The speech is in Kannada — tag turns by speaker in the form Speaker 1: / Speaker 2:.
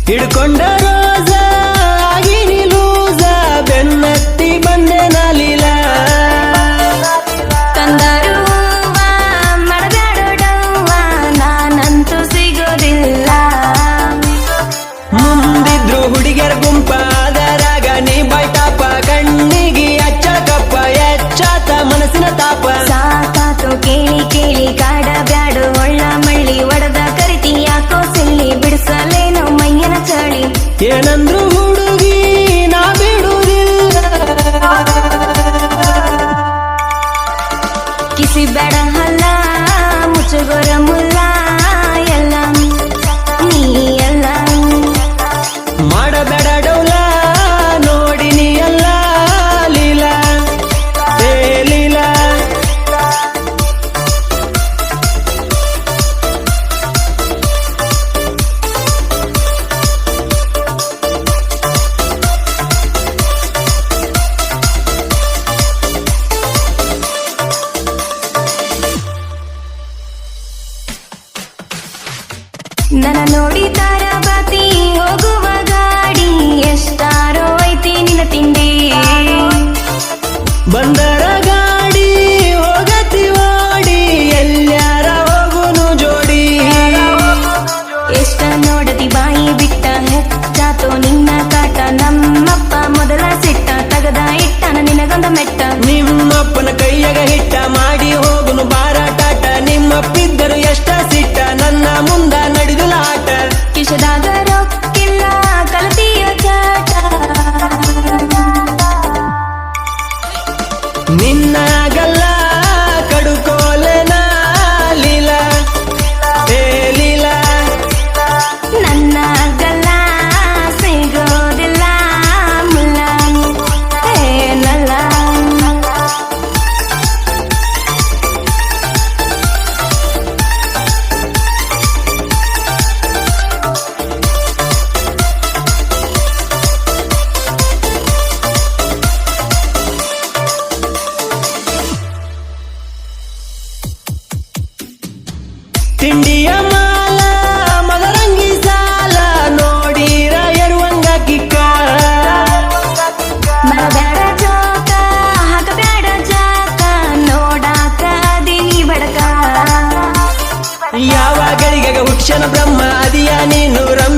Speaker 1: ಹಿಡ್ಕೊಂಡ ರೋಜ ಆಗಿನಿ ಲೂಜ ಬೆನ್ನತ್ತಿ ಬಂದೆ ನಾಲಿಲ
Speaker 2: ತಂದರು ಮಾಡಬೇಡೋಡವ್ವ ನಾನಂತೂ ಸಿಗೋದಿಲ್ಲ
Speaker 1: ಮುಂದಿದ್ರು ಹುಡುಗಿಯರ ಗುಂಪ ಅದರಾಗ ನೀ ಬೈಟಾಪ ಕಣ್ಣಿಗೆ ಅಚ್ಚ ಕಪ್ಪ ಎಚ್ಚಾತ ಮನಸ್ಸಿನ ತಾಪ
Speaker 2: ಸಾಕಾತು ಕೇಳಿ ಕೇಳಿ ಕಾಡ ಬ್ಯಾಡು ಒಳ್ಳ ಮಳ್ಳಿ ಒಡದ ಕರಿತಿ ಯಾಕೋ ಸಿಳ್ಳಿ ಬಿಡಿಸಲೇನೋ ಮೈಯನ ಚಳಿ
Speaker 1: ಏನಂದ್ರು ಹುಡುಗಿ ನಾ ಬಿಡುವುದಿಲ್ಲ
Speaker 2: ಕಿಸಿ ಬೇಡ ಹಲ್ಲ ಮುಚ್ಚುಗೊರ ಮುಲ್ಲ ಎಲ್ಲ ನೀ ಎಲ್ಲ
Speaker 1: ಮಾಡಬೇಡ ಡೌಲ ನೋಡಿನಿ ಎಲ್ಲ ಲೀಲಾ ಏ ಲೀಲಾ
Speaker 2: ನನ್ನ ನೋಡಿ ತಾರಬಾತಿ ಹೋಗುವ ಗಾಡಿ ಎಷ್ಟಾರೋ ಐತಿ ನಿನ್ನ ತಿಂಡಿ
Speaker 1: ಬಂದರ ಗಾಡಿ ಹೋಗತಿ ಓಡಿ ಎಲ್ಲ್ಯಾರ ಹೋಗುನು ಜೋಡಿ
Speaker 2: ಎಷ್ಟ ನೋಡತಿ ಬಾಯಿ ಬಿಟ್ಟ ಹೆಚ್ಚಾತೋ ನಿನ್ನ ಕಾಟ ನಮ್ಮಪ್ಪ ಮೊದಲ ಸಿಟ್ಟ ತಗದ ಇಟ್ಟನ ನಿನಗೊಂದ ಮೆಟ್ಟ
Speaker 1: ನಿಮ್ಮಪ್ಪನ ಕೈಯಾಗ ಹಿಟ್ಟ ಮಾಡಿ ಹೋಗುನು ಬಾರಾಟಾಟ ನಿಮ್ಮಪ್ಪಿದ್ದರು ಎಷ್ಟ ಸಿಟ್ಟ ನನ್ನ ಮುಂದ ನಡೆದಿಲ್ಲ ಆಟ
Speaker 2: ಕಿಶದಾಗ ರೊಕ್ಕಿಲ್ಲ ಕಲತಿಯ ಚಾಟ
Speaker 1: ನಿನ್ನಾಗಲ್ಲ ಕಡುಕೋಲೆನ ಲೀಲಾ ಏ ಲೀಲಾ
Speaker 2: ನನ್ನ ಗಲ್ಲ ಸಿಗೋದಿಲ್ಲ ಮುಲ್ಲ ಏನಲ್ಲ
Speaker 1: ತಿಂಡಿಯ ಮಾಲ ಮದರಂಗಿ ಸಾಲ ನೋಡಿರ ಎರುವಂಗ ಕಿಕ್ಕ
Speaker 2: ಮರಬೇಡ ಜೋಕ ಹಾಕಬೇಡ ಜಾಕ ನೋಡಾಕ ದಿನಿ ಬಡಕ
Speaker 1: ಯಾವ ಗಳಿಗೆಗ ಹುಕ್ಷನ ಬ್ರಹ್ಮ ಅದಿಯ ನೀನು ರಮ